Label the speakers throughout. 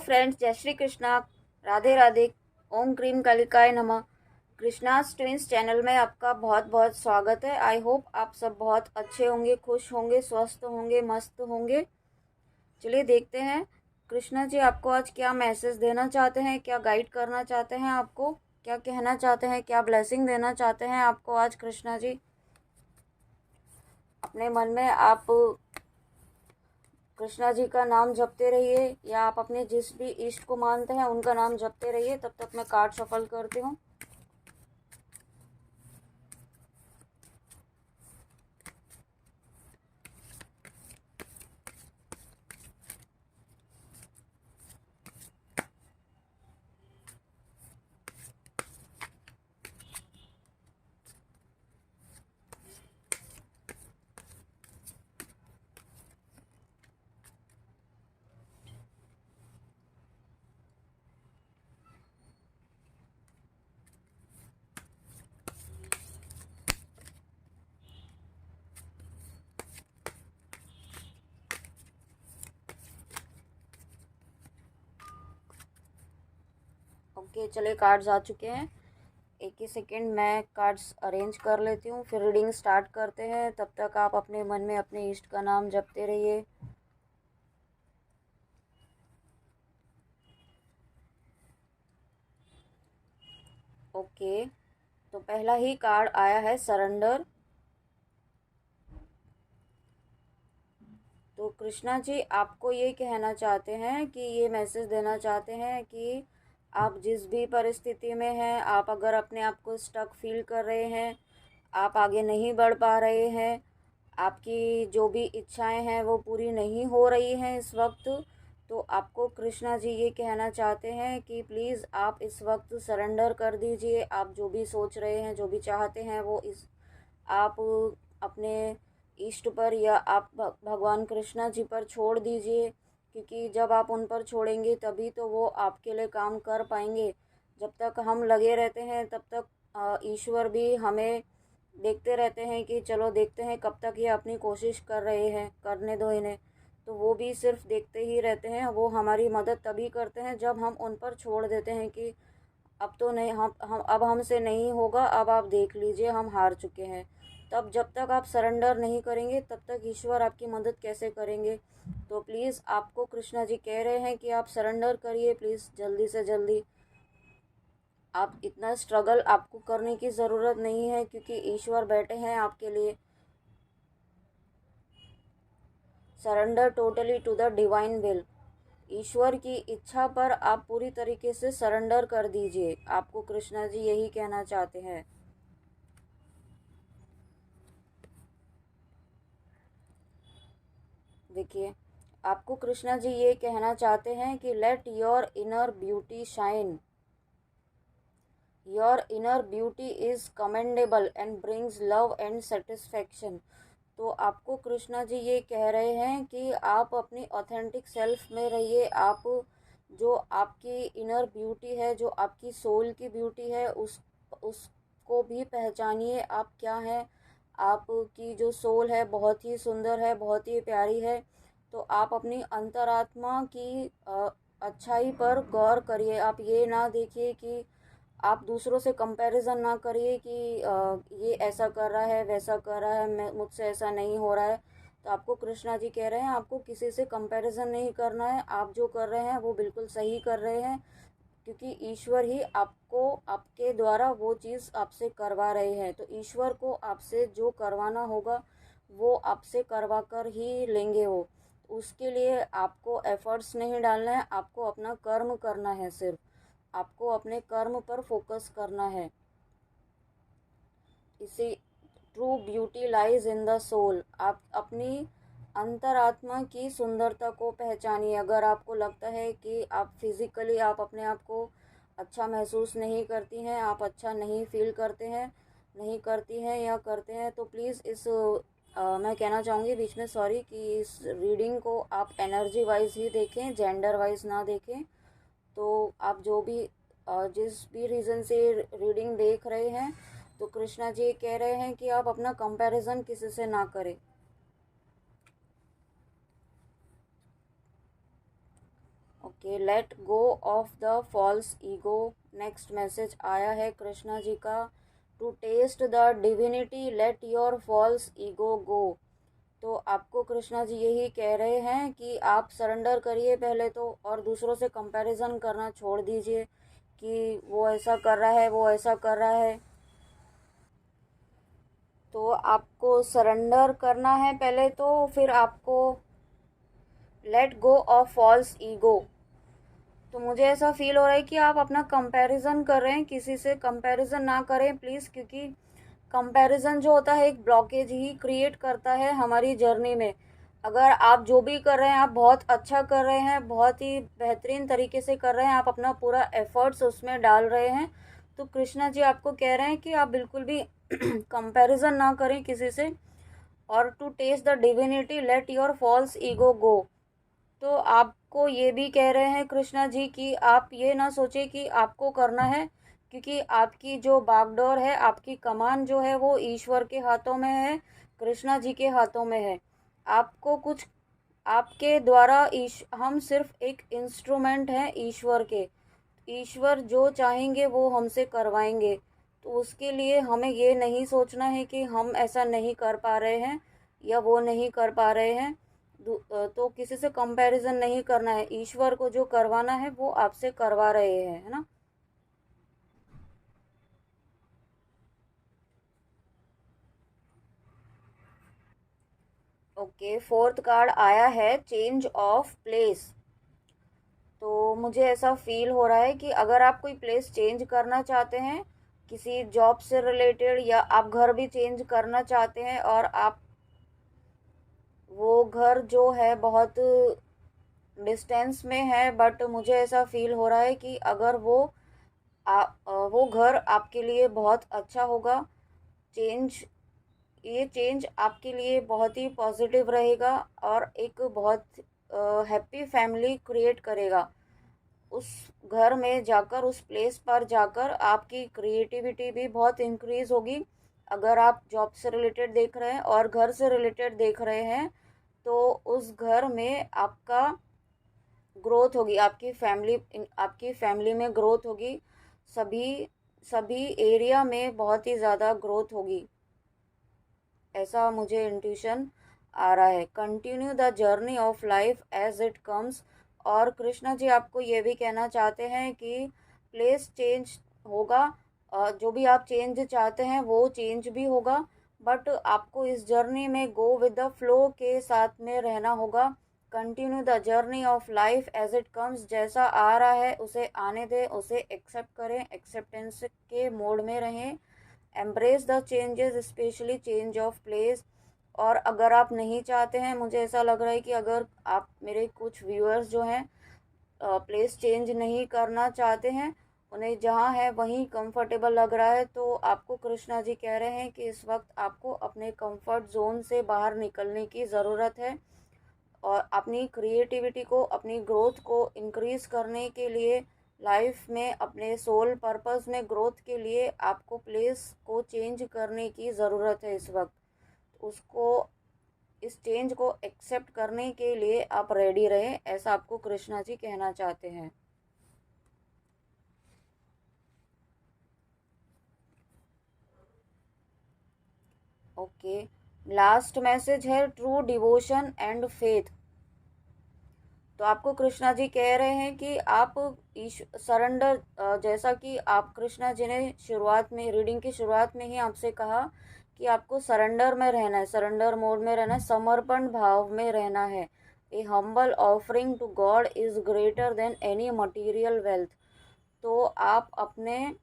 Speaker 1: Friends, जय श्री कृष्णा, राधे राधे, ओम cream कालिकाय नमः। Krishna's twins channel में आपका बहुत बहुत स्वागत है। आई होप आप सब बहुत अच्छे होंगे, खुश होंगे, स्वस्थ होंगे, मस्त होंगे। चलिए देखते हैं कृष्णा जी आपको आज क्या मैसेज देना चाहते हैं, क्या गाइड करना चाहते हैं, आपको क्या कहना चाहते हैं, क्या ब्लेसिंग देना चाहते हैं आपको आज कृष्णा जी। अपने मन में आप कृष्णा जी का नाम जपते रहिए या आप अपने जिस भी इष्ट को मानते हैं उनका नाम जपते रहिए। तब तक मैं कार्ड शफल करती हूँ। ओके, चलिए कार्ड्स आ चुके हैं। एक ही सेकेंड मैं कार्ड्स अरेंज कर लेती हूँ, फिर रीडिंग स्टार्ट करते हैं। तब तक आप अपने मन में अपने इष्ट का नाम जपते रहिए। ओके, तो पहला ही कार्ड आया है सरेंडर। तो कृष्णा जी आपको ये कहना चाहते हैं कि ये मैसेज देना चाहते हैं कि आप जिस भी परिस्थिति में हैं, आप अगर अपने आप को स्टक फील कर रहे हैं, आप आगे नहीं बढ़ पा रहे हैं, आपकी जो भी इच्छाएं हैं वो पूरी नहीं हो रही हैं इस वक्त, तो आपको कृष्णा जी ये कहना चाहते हैं कि प्लीज़ आप इस वक्त सरेंडर कर दीजिए। आप जो भी सोच रहे हैं, जो भी चाहते हैं, वो इस आप अपने इष्ट पर या आप भगवान कृष्णा जी पर छोड़ दीजिए। क्योंकि जब आप उन पर छोड़ेंगे तभी तो वो आपके लिए काम कर पाएंगे। जब तक हम लगे रहते हैं तब तक ईश्वर भी हमें देखते रहते हैं कि चलो देखते हैं कब तक ये अपनी कोशिश कर रहे हैं, करने दो इन्हें। तो वो भी सिर्फ देखते ही रहते हैं। वो हमारी मदद तभी करते हैं जब हम उन पर छोड़ देते हैं कि अब तो नहीं, हम अब हमसे नहीं होगा, अब आप देख लीजिए हम हार चुके हैं। तब जब तक आप सरेंडर नहीं करेंगे तब तक ईश्वर आपकी मदद कैसे करेंगे। तो प्लीज़ आपको कृष्णा जी कह रहे हैं कि आप सरेंडर करिए प्लीज़, जल्दी से जल्दी। आप इतना स्ट्रगल आपको करने की ज़रूरत नहीं है क्योंकि ईश्वर बैठे हैं आपके लिए। Surrender totally to the divine will. ईश्वर की इच्छा पर आप पूरी तरीके से सरेंडर कर दीजिए। आपको कृष्णा जी यही कहना चाहते हैं। देखिए, आपको कृष्णा जी ये कहना चाहते हैं कि let your inner beauty shine. Your inner beauty is commendable and brings love and satisfaction. तो आपको कृष्णा जी ये कह रहे हैं कि आप अपनी ऑथेंटिक सेल्फ में रहिए। आप जो आपकी इनर ब्यूटी है, जो आपकी सोल की ब्यूटी है, उसको भी पहचानिए। आप क्या हैं। आपकी जो सोल है बहुत ही सुंदर है, बहुत ही प्यारी है। तो आप अपनी अंतरात्मा की अच्छाई पर गौर करिए। आप ये ना देखिए कि आप दूसरों से कंपैरिजन ना करिए कि ये ऐसा कर रहा है, वैसा कर रहा है, मैं मुझसे ऐसा नहीं हो रहा है। तो आपको कृष्णा जी कह रहे हैं आपको किसी से कंपैरिजन नहीं करना है। आप जो कर रहे हैं वो बिल्कुल सही कर रहे हैं क्योंकि ईश्वर ही आपको आपके द्वारा वो चीज़ आपसे करवा रहे हैं। तो ईश्वर को आपसे जो करवाना होगा वो आपसे करवा कर ही लेंगे वो। उसके लिए आपको एफर्ट्स नहीं डालना है, आपको अपना कर्म करना है। सिर्फ आपको अपने कर्म पर फोकस करना है। इसी true beauty lies in the soul. आप अपनी अंतरात्मा की सुंदरता को पहचानिए। अगर आपको लगता है कि आप फिज़िकली आप अपने आप को अच्छा महसूस नहीं करती हैं, आप अच्छा नहीं फील करते हैं, नहीं करती हैं या करते हैं, तो प्लीज़ इस मैं कहना चाहूँगी बीच में सॉरी कि इस रीडिंग को आप एनर्जी वाइज ही देखें, जेंडर वाइज ना देखें। तो आप जो भी जिस भी रीज़न से रीडिंग देख रहे हैं, तो कृष्णा जी कह रहे हैं कि आप अपना कंपैरिजन किसी से ना करें। Okay, let go of the false ego. Next message आया है कृष्णा जी का, to test the divinity let your false ego go. तो आपको कृष्णा जी यही कह रहे हैं कि आप सरेंडर करिए पहले तो, और दूसरों से कंपैरिजन करना छोड़ दीजिए कि वो ऐसा कर रहा है, वो ऐसा कर रहा है। तो आपको सरेंडर करना है पहले तो, फिर आपको let go of false ego. तो मुझे ऐसा फील हो रहा है कि आप अपना कंपैरिजन कर रहे हैं, किसी से कंपैरिजन ना करें प्लीज़, क्योंकि कंपैरिजन जो होता है एक ब्लॉकेज ही क्रिएट करता है हमारी जर्नी में। अगर आप जो भी कर रहे हैं, आप बहुत अच्छा कर रहे हैं, बहुत ही बेहतरीन तरीके से कर रहे हैं, आप अपना पूरा एफर्ट्स उसमें डाल रहे हैं, तो कृष्णा जी आपको कह रहे हैं कि आप बिल्कुल भी कंपैरिजन ना करें किसी से, और to test the divinity let your false ego go. तो आपको ये भी कह रहे हैं कृष्णा जी कि आप ये ना सोचे कि आपको करना है, क्योंकि आपकी जो बागडोर है, आपकी कमान जो है वो ईश्वर के हाथों में है, कृष्णा जी के हाथों में है। आपको कुछ, आपके द्वारा हम सिर्फ एक इंस्ट्रूमेंट हैं ईश्वर के। ईश्वर जो चाहेंगे वो हमसे करवाएंगे। तो उसके लिए हमें ये नहीं सोचना है कि हम ऐसा नहीं कर पा रहे हैं या वो नहीं कर पा रहे हैं। तो किसी से कंपैरिजन नहीं करना है, ईश्वर को जो करवाना है वो आपसे करवा रहे हैं, है ना। ओके, फोर्थ कार्ड आया है चेंज ऑफ प्लेस। तो मुझे ऐसा फील हो रहा है कि अगर आप कोई प्लेस चेंज करना चाहते हैं, किसी जॉब से रिलेटेड, या आप घर भी चेंज करना चाहते हैं, और आप वो घर जो है बहुत डिस्टेंस में है, बट मुझे ऐसा फील हो रहा है कि अगर वो घर आपके लिए बहुत अच्छा होगा। चेंज, ये चेंज आपके लिए बहुत ही पॉजिटिव रहेगा और एक बहुत हैप्पी फैमिली क्रिएट करेगा। उस घर में जाकर, उस प्लेस पर जाकर आपकी क्रिएटिविटी भी बहुत इंक्रीज होगी। अगर आप जॉब से रिलेटेड देख रहे हैं और घर से रिलेटेड देख रहे हैं, तो उस घर में आपका ग्रोथ होगी, आपकी फैमिली में ग्रोथ होगी। सभी सभी एरिया में बहुत ही ज़्यादा ग्रोथ होगी, ऐसा मुझे इंट्यूशन आ रहा है। Continue the journey of life as it comes. और कृष्णा जी आपको ये भी कहना चाहते हैं कि प्लेस चेंज होगा, जो भी आप चेंज चाहते हैं वो चेंज भी होगा, बट आपको इस जर्नी में गो विद द फ्लो के साथ में रहना होगा। Continue the journey of life as it comes, जैसा आ रहा है उसे आने दें, उसे एक्सेप्ट करें, एक्सेप्टेंस के मोड में रहें। Embrace the changes, specially change of place. और अगर आप नहीं चाहते हैं, मुझे ऐसा लग रहा है कि अगर आप, मेरे कुछ व्यूअर्स जो हैं, प्लेस चेंज नहीं करना चाहते हैं, उन्हें जहाँ है वहीं कंफर्टेबल लग रहा है, तो आपको कृष्णा जी कह रहे हैं कि इस वक्त आपको अपने कंफर्ट जोन से बाहर निकलने की ज़रूरत है, और अपनी क्रिएटिविटी को, अपनी ग्रोथ को इंक्रीज करने के लिए, लाइफ में अपने सोल पर्पस में ग्रोथ के लिए आपको प्लेस को चेंज करने की ज़रूरत है इस वक्त। उसको, इस चेंज को एक्सेप्ट करने के लिए आप रेडी रहें, ऐसा आपको कृष्णा जी कहना चाहते हैं। ओके, लास्ट मैसेज है ट्रू डिवोशन एंड फेथ। तो आपको कृष्णा जी कह रहे हैं कि आप सरेंडर, जैसा कि आप, कृष्णा जी ने शुरुआत में, रीडिंग की शुरुआत में ही आपसे कहा कि आपको सरेंडर में रहना है, सरेंडर मोड में रहना है, समर्पण भाव में रहना है। A humble offering to God is greater than any material wealth. तो आप अपने,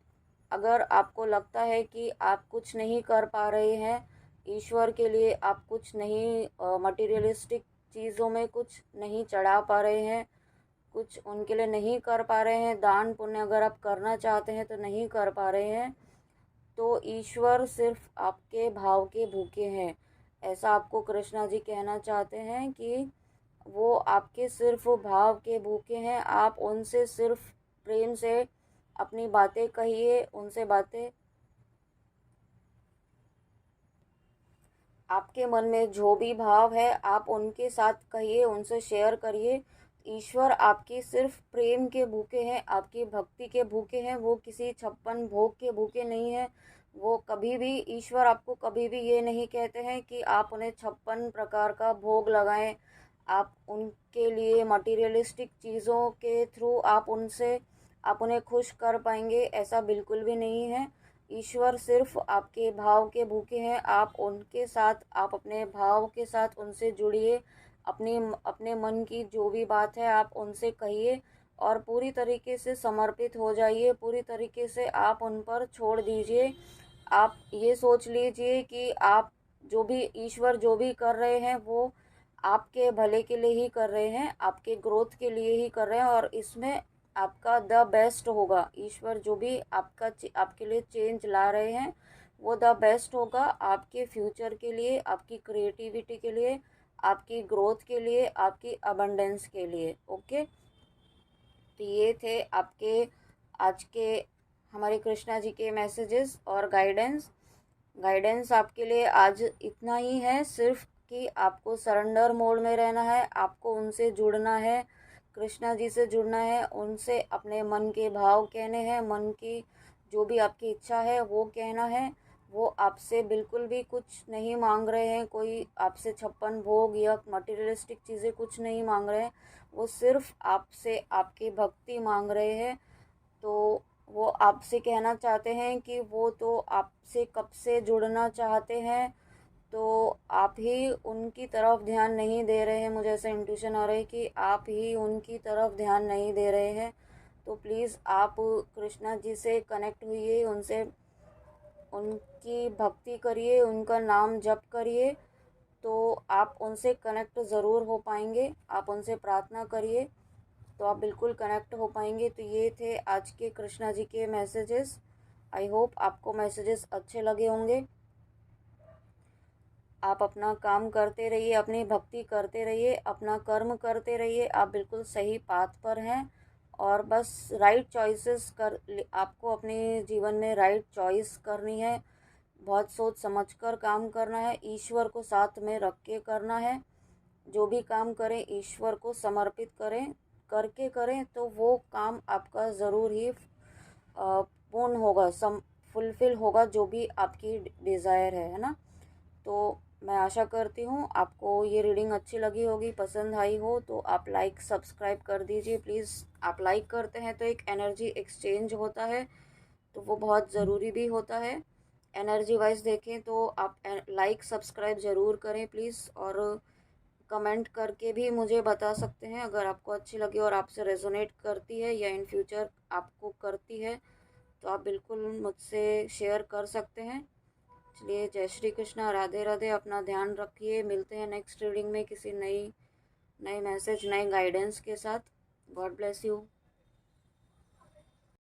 Speaker 1: अगर आपको लगता है कि आप कुछ नहीं कर पा रहे हैं ईश्वर के लिए, आप कुछ नहीं, मटेरियलिस्टिक चीज़ों में कुछ नहीं चढ़ा पा रहे हैं, कुछ उनके लिए नहीं कर पा रहे हैं, दान पुण्य अगर आप करना चाहते हैं तो नहीं कर पा रहे हैं, तो ईश्वर सिर्फ आपके भाव के भूखे हैं, ऐसा आपको कृष्णा जी कहना चाहते हैं कि वो आपके सिर्फ भाव के भूखे हैं। आप उनसे सिर्फ प्रेम से अपनी बातें कहिए, उनसे बातें, आपके मन में जो भी भाव है आप उनके साथ कहिए, उनसे शेयर करिए। ईश्वर आपकी सिर्फ प्रेम के भूखे हैं, आपकी भक्ति के भूखे हैं, वो किसी 56 भोग के भूखे नहीं हैं। वो कभी भी, ईश्वर आपको कभी भी ये नहीं कहते हैं कि आप उन्हें 56 प्रकार का भोग लगाएं। आप उनके लिए मटेरियलिस्टिक चीज़ों के थ्रू आप उन्हें खुश कर पाएंगे, ऐसा बिल्कुल भी नहीं है। ईश्वर सिर्फ आपके भाव के भूखे हैं। आप अपने भाव के साथ उनसे जुड़िए, अपने अपने मन की जो भी बात है आप उनसे कहिए और पूरी तरीके से समर्पित हो जाइए, पूरी तरीके से आप उन पर छोड़ दीजिए। आप ये सोच लीजिए कि आप जो भी, ईश्वर जो भी कर रहे हैं वो आपके भले के लिए ही कर रहे हैं, आपके ग्रोथ के लिए ही कर रहे हैं और इसमें आपका द बेस्ट होगा। ईश्वर जो भी आपके लिए चेंज ला रहे हैं वो द बेस्ट होगा आपके फ्यूचर के लिए, आपकी क्रिएटिविटी के लिए, आपकी ग्रोथ के लिए, आपकी अबंडेंस के लिए। ओके, तो ये थे आपके आज के हमारे कृष्णा जी के मैसेजेस और गाइडेंस आपके लिए आज इतना ही है, सिर्फ कि आपको सरेंडर मोड में रहना है, आपको उनसे जुड़ना है, कृष्णा जी से जुड़ना है, उनसे अपने मन के भाव कहने हैं, मन की जो भी आपकी इच्छा है वो कहना है। वो आपसे बिल्कुल भी कुछ नहीं मांग रहे हैं, कोई आपसे 56 भोग या मटेरियलिस्टिक चीज़ें कुछ नहीं मांग रहे हैं। वो सिर्फ आपसे आपकी भक्ति मांग रहे हैं। तो वो आपसे कहना चाहते हैं कि वो तो आपसे कब से जुड़ना चाहते हैं, तो आप ही उनकी तरफ ध्यान नहीं दे रहे हैं। मुझे ऐसा इंट्यूशन आ रहा है कि आप ही उनकी तरफ ध्यान नहीं दे रहे हैं। तो प्लीज़ आप कृष्णा जी से कनेक्ट हुइए, उनसे उनकी भक्ति करिए, उनका नाम जप करिए, तो आप उनसे कनेक्ट ज़रूर हो पाएंगे। आप उनसे प्रार्थना करिए तो आप बिल्कुल कनेक्ट हो पाएंगे। तो ये थे आज के कृष्णा जी के मैसेजेस। आई होप आपको मैसेजेस अच्छे लगे होंगे। आप अपना काम करते रहिए, अपनी भक्ति करते रहिए, अपना कर्म करते रहिए, आप बिल्कुल सही पाथ पर हैं। और बस राइट चॉइसेस आपको अपने जीवन में राइट चॉइस करनी है, बहुत सोच समझ कर काम करना है, ईश्वर को साथ में रख के करना है। जो भी काम करें ईश्वर को समर्पित करें तो वो काम आपका ज़रूर ही पूर्ण होगा, फुलफिल होगा, जो भी आपकी डिज़ायर है ना। तो मैं आशा करती हूँ आपको ये रीडिंग अच्छी लगी होगी, पसंद आई हो तो आप लाइक सब्सक्राइब कर दीजिए प्लीज़। आप लाइक करते हैं तो एक एनर्जी एक्सचेंज होता है, तो वो बहुत ज़रूरी भी होता है। एनर्जी वाइज देखें तो आप लाइक सब्सक्राइब ज़रूर करें प्लीज़। और कमेंट करके भी मुझे बता सकते हैं अगर आपको अच्छी लगी और आपसे रेजोनेट करती है या इन फ्यूचर आपको करती है, तो आप बिल्कुल मुझसे शेयर कर सकते हैं। चलिए, जय श्री कृष्णा, राधे राधे, अपना ध्यान रखिए। मिलते हैं नेक्स्ट रीडिंग में किसी नए मैसेज, नए गाइडेंस के साथ। God bless you.